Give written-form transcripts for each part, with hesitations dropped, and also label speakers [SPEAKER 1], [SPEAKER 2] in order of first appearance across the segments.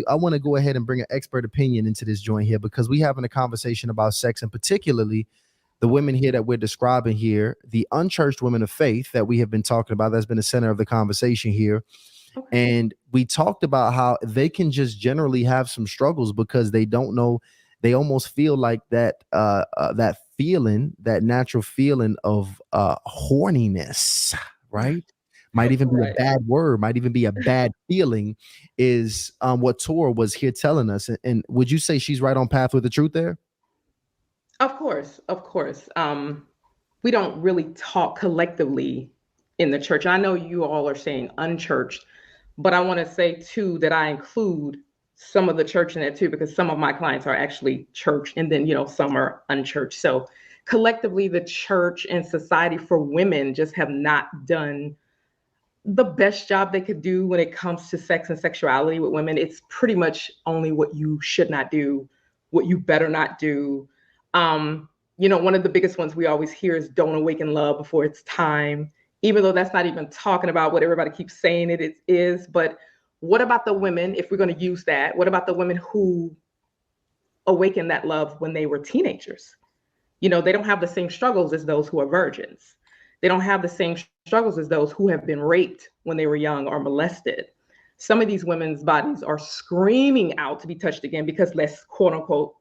[SPEAKER 1] I want to go ahead and bring an expert opinion into this joint here because we having a conversation about sex, and particularly the women here that we're describing here, the unchurched women of faith that we have been talking about. That's been the center of the conversation here.
[SPEAKER 2] Okay.
[SPEAKER 1] And we talked about how they can just generally have some struggles because they don't know. They almost feel like that feeling, that natural feeling of horniness, right? Might even be a
[SPEAKER 2] Right.
[SPEAKER 1] bad word, might even be a bad feeling, is what Tora was here telling us. And would you say she's right on path with the truth there?
[SPEAKER 2] Of course, of course. We don't really talk collectively in the church. I know you all are saying unchurched, but I want to say too that I include some of the church in that too, because some of my clients are actually church and then, some are unchurched. So collectively, the church and society for women just have not done the best job they could do when it comes to sex and sexuality with women. It's pretty much only what you should not do, what you better not do. One of the biggest ones we always hear is don't awaken love before it's time, even though that's not even talking about what everybody keeps saying it is. But what about the women, if we're going to use that, what about the women who awaken that love when they were teenagers? They don't have the same struggles as those who are virgins. They don't have the same struggles as those who have been raped when they were young or molested. Some of these women's bodies are screaming out to be touched again because less quote unquote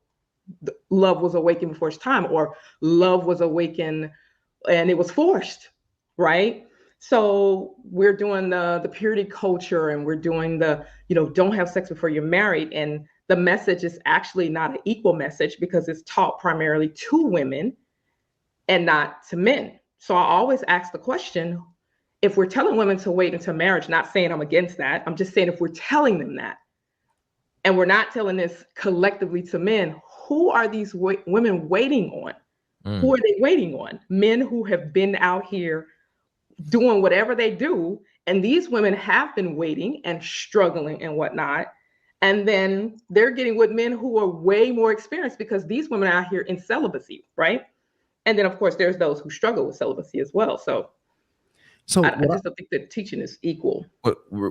[SPEAKER 2] love was awakened before its time, or love was awakened and it was forced, right? So we're doing the purity culture, and we're doing the, don't have sex before you're married. And the message is actually not an equal message because it's taught primarily to women and not to men. So I always ask the question, if we're telling women to wait until marriage, not saying I'm against that, I'm just saying if we're telling them that, and we're not telling this collectively to men, who are these women waiting on? Who are they waiting on? Men who have been out here doing whatever they do. And these women have been waiting and struggling and whatnot. And then they're getting with men who are way more experienced because these women are out here in celibacy, right? And then, of course, there's those who struggle with celibacy as well. So
[SPEAKER 1] So
[SPEAKER 2] I just don't think that teaching is equal.